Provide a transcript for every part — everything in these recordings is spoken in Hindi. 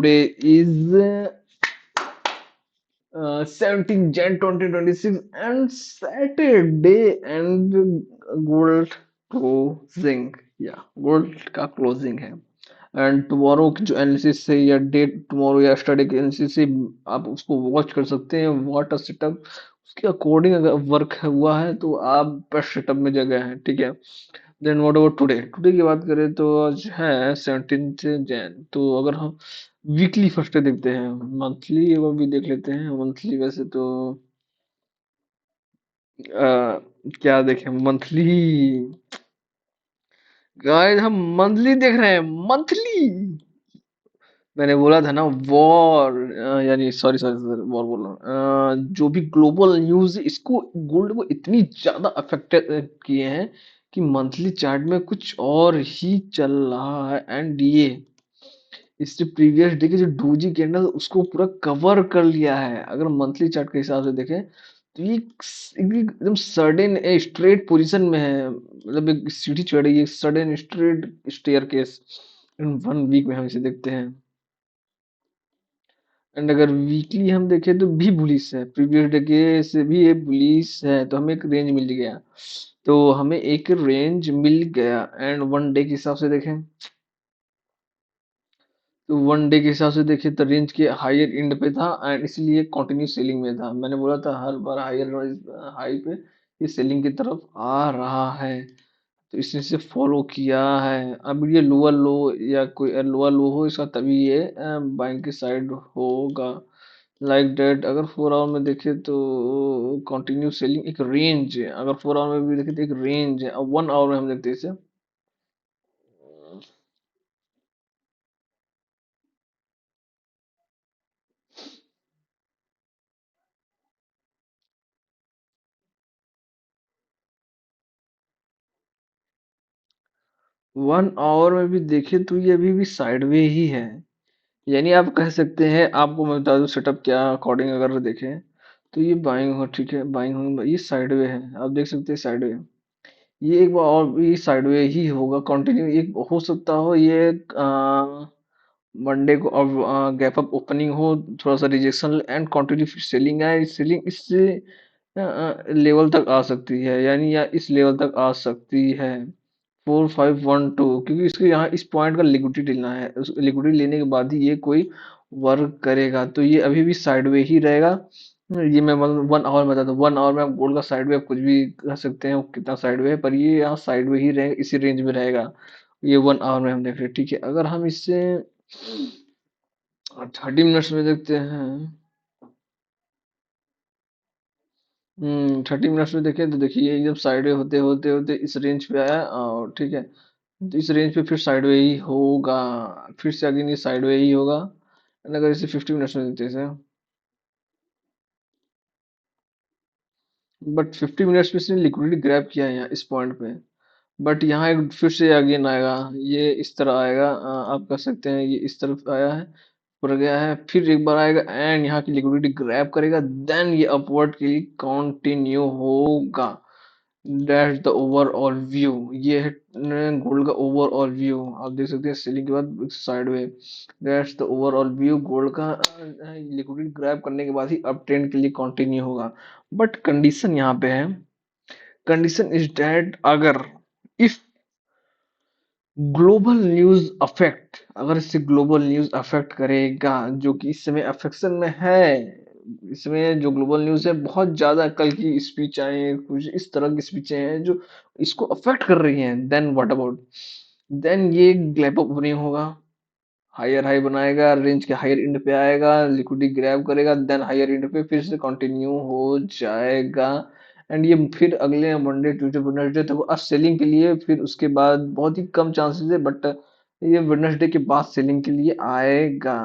today is 17 Jan 2026 and Saturday and gold closing. या गोल्ड का क्लोजिंग है एंड टुमारो की जो एनालिसिस है या डेट टुमारो या स्टडी की एनालिसिस है आप उसको वॉच कर सकते हैं व्हाट अ सेटअप उसके अकॉर्डिंग अगर वर्क हुआ है तो आप बेस्ट सेटअप में जगह हैं ठीक है। Then what about today today की बात करें तो आज है 17 जैन तो अगर हम वीकली फर्स्ट डे देखते हैं मंथली वो भी देख लेते हैं मंथली वैसे तो क्या देखें मंथली गाइस हम मंथली देख रहे हैं मंथली। मैंने बोला था ना वॉर यानी सॉरी सॉरी सॉरी वॉर बोल रहा हूँ जो भी ग्लोबल न्यूज इसको गोल्ड को इतनी ज्यादा अफेक्टेड किए हैं कि मंथली चार्ट में कुछ और ही चल रहा है एंड ये इससे प्रीवियस डे के जो डोजी कैंडल उसको पूरा कवर कर लिया है अगर मंथली चार्ट के हिसाब से देखें तो ये एकदम सडन स्ट्रेट पोजीशन में है मतलब एक सीढ़ी चढ़ रही है sudden straight staircase in 1 week में हम इसे देखते हैं। एंड अगर वीकली हम देखें तो भी बुलिश है प्रीवियस डे के से भी ये बुलिश है तो हमें एक रेंज मिल गया तो हमें एक रेंज मिल गया एंड 1 डे के हिसाब से देखें तो 1 डे के हिसाब से देखें तो रेंज के हायर एंड पे था एंड इसलिए कंटिन्यू सेलिंग में था मैंने बोला था हर बार हायर हाई पे ये सेलिंग की तरफ आ रहा है तो इसने से फॉलो किया है अब ये लोअर लो या कोई लोअर लो हो इसका तभी ये बाइंग की साइड होगा लाइक दैट अगर 4 आवर में देखें तो कंटिन्यू सेलिंग एक रेंज है अगर 4 आवर में भी देखें तो एक रेंज है अब 1 आवर में हम देखते हैं इसे 1 आवर में भी देखें तो ये अभी भी साइडवे ही है यानी आप कह सकते हैं आपको मैं बता दूं सेटअप क्या अकॉर्डिंग अगर देखें तो ये बाइंग हो ठीक है बाइंग हो ये साइडवे है आप देख सकते हैं साइडवे ये एक बार और भी साइडवे ही होगा कंटिन्यू एक हो सकता हो ये मंडे को अब गैप अप ओपनिंग हो थोड़ा सा रिजेक्शन एंड कंटिन्यू फिर सेलिंग आए सेलिंग इससे लेवल तक आ सकती है यानी या इस लेवल तक आ सकती है 4512 क्योंकि इसके यहाँ इस पॉइंट का लिक्विडिटी लेना है उस लिक्विडिटी लेने के बाद ही ये कोई वर्क करेगा तो ये अभी भी साइडवे ही रहेगा। ये मैं 1 आवर में बताता हूँ 1 आवर में आप गोल्ड का साइडवे आप कुछ भी कह सकते हैं वो कितना साइडवे है पर ये यहाँ साइडवे ही रहेगा इसी रेंज में रहेगा। ये 1 आवर में हम देख रहे हैं ठीक है अगर हम इससे 30 मिनट्स में देखते हैं 30 मिनट्स में देखें तो देखिए ये जब साइडवे होते होते होते इस रेंज पे आया और ठीक है तो इस रेंज पे फिर साइडवे ही होगा फिर से अगेन ये साइडवे ही होगा and अगर इसे 50 मिनट्स में देखते हैं बट 50 मिनट्स में इसने लिक्विडिटी ग्रैब किया है यहाँ इस पॉइंट पे बट यहाँ एक फिर से अगेन आएगा ये इस तरह आएगा आप कह सकते हैं ये इस तरफ आया है ऊपर गया है फिर एक बार आएगा एंड यहाँ की लिक्विडिटी ग्रैब करेगा देन ये अपवर्ड के लिए कंटिन्यू होगा। दैट्स द ओवरऑल व्यू ये है गोल्ड का ओवरऑल व्यू आप देख सकते हैं सेलिंग के बाद sideway that's the overall view gold का लिक्विडिटी ग्रैब करने के बाद ही अप ट्रेंड के लिए कंटिन्यू होगा। बट कंडीशन यहाँ पे है कंडीशन इज दैट अगर इफ ग्लोबल न्यूज अफेक्ट अगर इससे ग्लोबल न्यूज अफेक्ट करेगा जो कि इस समय अफेक्शन में है इसमें जो ग्लोबल न्यूज है बहुत ज्यादा कल की स्पीच आए हैं कुछ इस तरह की स्पीचें हैं जो इसको अफेक्ट कर रही हैं देन व्हाट अबाउट देन ये ग्लैप अप नहीं होगा हायर हाई बनाएगा रेंज के हायर एंड पे आएगा लिक्विडिटी ग्रैब करेगा देन हायर एंड पे फिर से कंटिन्यू हो जाएगा एंड ये फिर अगले मंडे ट्यूसडे वेडनेसडे तक आज सेलिंग के लिए फिर उसके बाद बहुत ही कम चांसेस है बट ये वेडनेसडे के बाद सेलिंग के लिए आएगा।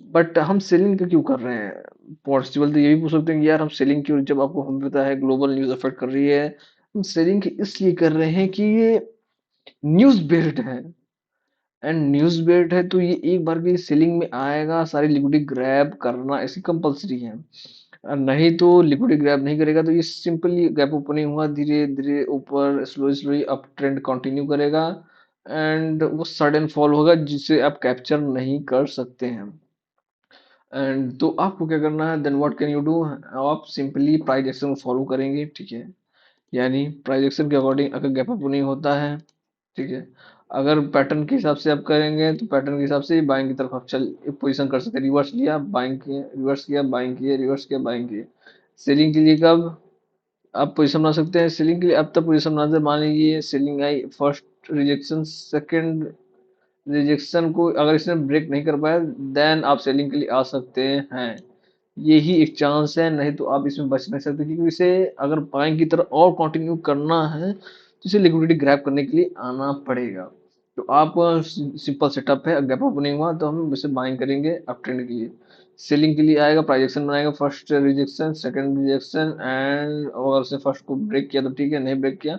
बट हम सेलिंग क्यों कर रहे हैं पॉसिबल तो ये भी पूछ सकते हैं कि यार हम सेलिंग क्यों जब आपको हमें पता है ग्लोबल न्यूज अफेक्ट कर रही है हम सेलिंग इसलिए कर रहे हैं कि ये न्यूज बेस्ड है एंड न्यूज बेस्ड है तो ये एक बार की सेलिंग में आएगा सारी लिक्विडिटी ग्रैब करना ऐसी कंपलसरी है नहीं तो लिक्विडिटी ग्रैब नहीं करेगा तो ये सिंपली गैप ओपनिंग हुआ धीरे धीरे ऊपर slowly slowly up trend continue करेगा एंड वो सडन फॉल होगा जिसे आप कैप्चर नहीं कर सकते हैं। एंड तो आपको क्या करना है, then what can you do, आप सिंपली प्राइस एक्शन को फॉलो करेंगे, ठीक है। यानी प्राइस एक्शन के अकॉर्डिंग अगर गैप अप नहीं होता है, ठीक है, अगर पैटर्न के हिसाब से आप करेंगे तो पैटर्न के हिसाब से बाइंग की तरफ आप चल पोजीशन कर सकते हैं। रिवर्स लिया बाइंग किए, रिवर्स किया बाइंग किए, रिवर्स किया बाइंग किए। सेलिंग के लिए कब आप पोजीशन बना सकते हैं, सेलिंग के लिए अब तक पोजीशन बनाते, मान लीजिए सेलिंग आई, फर्स्ट रिजेक्शन, सेकंड रिजेक्शन को अगर इसने ब्रेक नहीं कर पाया, देन आप सेलिंग के लिए आ सकते हैं। यही एक चांस है, नहीं तो आप इसमें बच नहीं सकते, क्योंकि इसे अगर बाइंग की तरफ और कंटिन्यू करना है तो इसे लिक्विडिटी ग्रैब करने के लिए आना पड़ेगा। तो आप सिंपल सेटअप है, गैप ओपनिंग हुआ तो हम इसे बाइंग करेंगे अप ट्रेंड के लिए। सेलिंग के लिए आएगा, प्राइजेक्शन बनाएगा, first rejection second rejection, and अगर उसने फर्स्ट को ब्रेक किया तो ठीक है, नहीं ब्रेक किया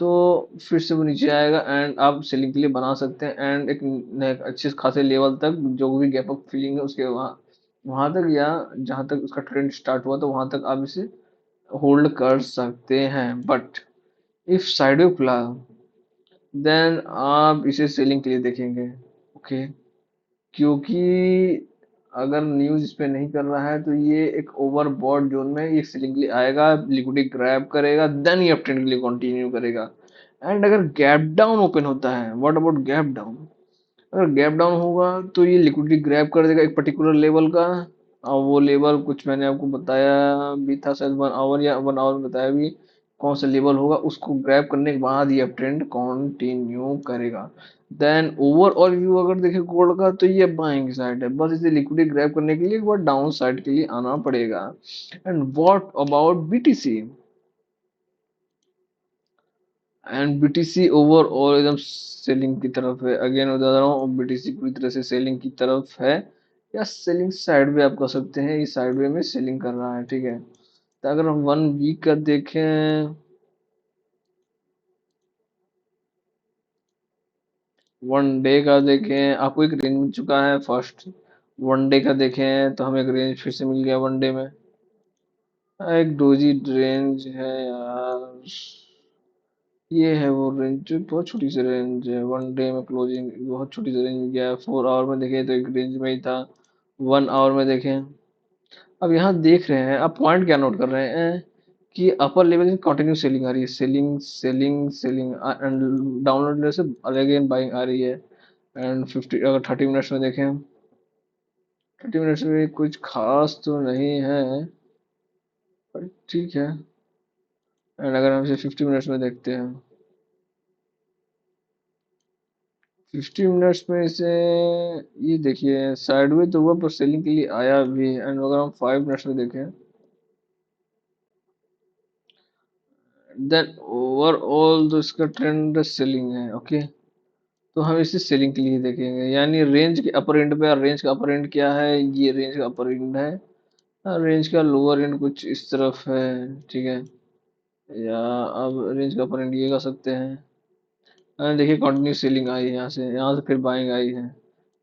तो फिर से वो नीचे आएगा एंड आप सेलिंग के लिए बना सकते हैं। एंड एक अच्छे खासे लेवल तक जो भी गैप अप फीलिंग है उसके वहाँ वहां तक, या जहां तक उसका ट्रेंड स्टार्ट हुआ तो वहां तक आप इसे होल्ड कर सकते हैं। बट इफ साइडवे खुला, देन आप इसे सेलिंग के लिए देखेंगे, ओके। क्योंकि अगर न्यूज इस पे नहीं कर रहा है तो ये एक ओवरबॉट जोन में ये सेलिंग के लिए आएगा, लिक्विडिटी ग्रैब करेगा, देन ये अपट्रेंड के लिए कंटिन्यू करेगा। एंड अगर गैप डाउन ओपन होता है, व्हाट अबाउट गैप डाउन, अगर गैप डाउन होगा तो ये लिक्विडिटी ग्रैब कर देगा एक पर्टिकुलर लेवल का, और वो लेवल कुछ मैंने आपको बताया भी था शायद 1 आवर या 1 आवर में बताया भी कौन सा लेवल होगा, उसको ग्रैब करने के बाद ये ट्रेंड कंटिन्यू करेगा। देन ओवरऑल व्यू अगर देखें गोल्ड का तो ये बाइंग साइड है, बस इसे लिक्विडिटी ग्रैब करने के लिए एक बार डाउन साइड के लिए आना पड़ेगा। And what about BTC, and BTC overall एकदम सेलिंग की तरफ है, अगेन बता रहा हूँ बीटीसी पूरी तरह से सेलिंग की तरफ है, या सेलिंग साइड में आप कह सकते हैं, इस साइड में सेलिंग कर रहा है, ठीक है। तो अगर हम 1 वीक का देखें, 1 डे का देखें, आपको एक रेंज मिल चुका है फर्स्ट। 1 डे का देखें तो हमें एक रेंज फिर से मिल गया 1 डे में। एक डोजी रेंज है यार, ये है वो रेंज जो बहुत छोटी सी रेंज है, 1 डे में क्लोजिंग बहुत छोटी सी रेंज में गया है। 4 आवर में देखें तो एक रेंज में ही था, 1 आवर में देखें। अब यहाँ देख रहे हैं, आप पॉइंट क्या नोट कर रहे हैं कि अपर लेवल की कंटिन्यू सेलिंग आ रही है, selling selling selling, and download से अगेन बाइंग आ रही है। एंड 50 अगर 30 मिनट्स में देखें, 30 मिनट्स में कुछ खास तो नहीं है, पर ठीक है। एंड अगर हम इसे 50 मिनट्स में देखते हैं, 50 मिनट्स में इसे ये देखिए साइडवे तो हुआ पर सेलिंग के लिए आया भी। एंड अगर हम 5 मिनट्स में देखें, देन ओवरऑल तो इसका ट्रेंड सेलिंग है, ओके। तो हम इसे सेलिंग के लिए देखेंगे, यानी रेंज के अपर एंड पे, और रेंज का अपर एंड क्या है, ये रेंज का अपर एंड है, और रेंज का लोअर एंड कुछ इस तरफ है, ठीक है। या अब रेंज का अपर एंड ये कर सकते हैं। देखिए कंटिन्यू सेलिंग आई है, यहाँ से फिर बाइंग आई है,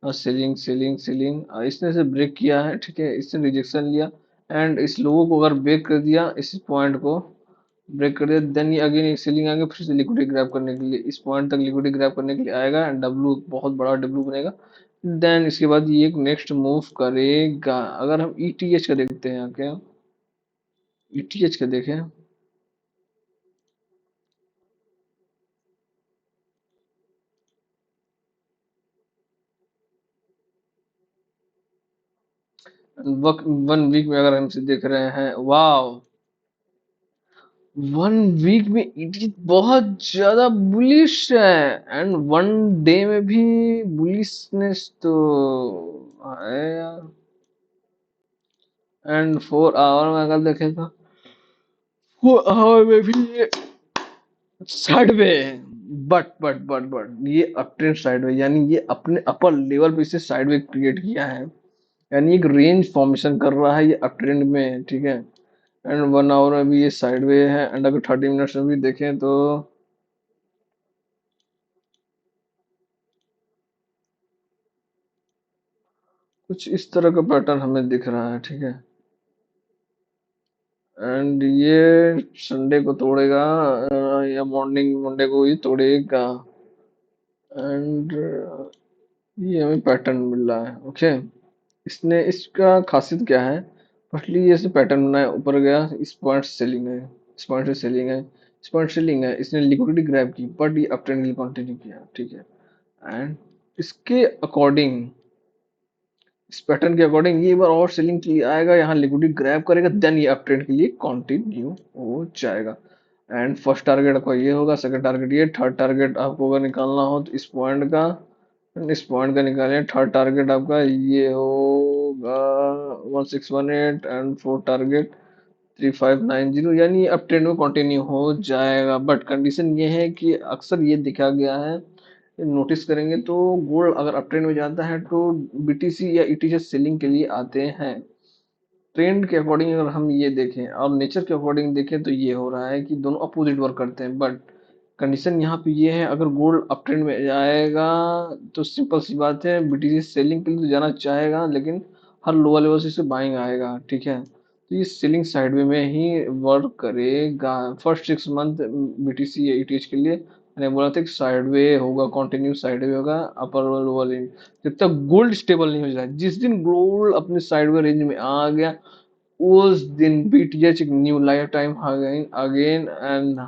और सेलिंग सेलिंग सेलिंग, इसने से ब्रेक किया है, ठीक है, इसने रिजेक्शन लिया। एंड इस लोगों को अगर ब्रेक कर दिया, इस पॉइंट को ब्रेक कर दिया, देन ये अगेन एक सेलिंग आएगा फिर से लिक्विडिटी ग्रैब करने के लिए, इस पॉइंट तक लिक्विडिटी ग्रैब करने के लिए आएगा, एंड डब्लू बहुत बड़ा डब्लू बनेगा। देन इसके बाद ये एक नेक्स्ट मूव करेगा। अगर हम ईटीएच का देखते हैं, क्या ईटीएच का देखें, 1 वीक में अगर हम इसे देख रहे हैं, वाह, 1 वीक में ईटीएच बहुत ज्यादा बुलिश है, एंड 1 डे में भी बुलिशनेस तो है यार। एंड 4 आवर में अगर देखें तो 4 आवर में भी ये साइडवे, बट ये अप ट्रेंड साइडवे, यानी ये अपने अपर लेवल पे इसे साइडवे क्रिएट किया है, यानी एक रेंज फॉर्मेशन कर रहा है ये अप ट्रेंड में, ठीक है। एंड 1 आवर में भी ये साइडवे है, एंड अगर 30 मिनट्स में भी देखें तो कुछ इस तरह का पैटर्न हमें दिख रहा है, ठीक है। एंड ये संडे को तोड़ेगा, या मॉर्निंग मंडे को ही तोड़ेगा। एंड ये हमें पैटर्न मिल रहा है। ओके, इसने इसका खासियत क्या है? फर्स्टली ये इसने पैटर्न बनाया, ऊपर गया, इस पॉइंट सेलिंग है, इस पॉइंट से सेलिंग है, इस पॉइंट सेलिंग है, इसने लिक्विडिटी ग्रैब की बट ये अप ट्रेंड के लिए कंटिन्यू किया। ठीक है, एंड इसके अकॉर्डिंग, इस पैटर्न के अकॉर्डिंग ये एक बार और सेलिंग के लिए आएगा, यहाँ लिक्विडिटी ग्रैब करेगा, देन ये अप ट्रेंड के लिए कंटिन्यू हो जाएगा। एंड फर्स्ट टारगेट आपका ये होगा, सेकंड टारगेट ये, थर्ड टारगेट आपको अगर निकालना हो तो इस पॉइंट का निकालें। थर्ड टारगेट आपका ये होगा 1618 एंड फोर्थ टारगेट 3590, यानी ये अप ट्रेंड में कंटिन्यू हो जाएगा। बट कंडीशन ये है कि अक्सर ये देखा गया है, नोटिस करेंगे तो गोल्ड अगर अप ट्रेंड में जाता है तो बीटीसी या ईटीसी सेलिंग के लिए आते हैं। ट्रेंड के अकॉर्डिंग अगर हम ये देखें और नेचर के अकॉर्डिंग देखें तो ये हो रहा है कि दोनों अपोजिट वर्क करते हैं। बट कंडीशन यहाँ पे ये है, अगर गोल्ड अप ट्रेंड में जाएगा तो सिंपल सी बात है, बीटीसी सेलिंग के लिए तो जाना चाहेगा, लेकिन हर लोअर लेवल से इसे बाइंग आएगा। ठीक है, तो ये सेलिंग साइडवे में ही वर्क करेगा फर्स्ट 6 मंथ बीटीसी या ईटीएच के लिए। मैंने बोला था कि साइडवे होगा, कंटिन्यू साइडवे होगा, अपर लोअर रेंज, जब तक गोल्ड स्टेबल नहीं हो जाए। जिस दिन गोल्ड अपने साइडवे रेंज में आ गया, उस दिन बीटीएच एक new life time again again and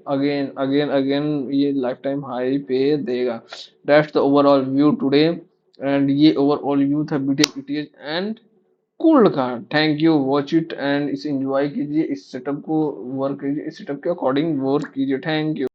again again again ये लाइफ टाइम हाई पे देगा। That's the overall view today, and ये ओवरऑल व्यू था बीटीएच ईटीएच एंड गोल्ड का। Thank you, watch it and इसे एंजॉय कीजिए, इस सेटअप को वर्क कीजिए, इस सेटअप के अकॉर्डिंग वर्क कीजिए। Thank you.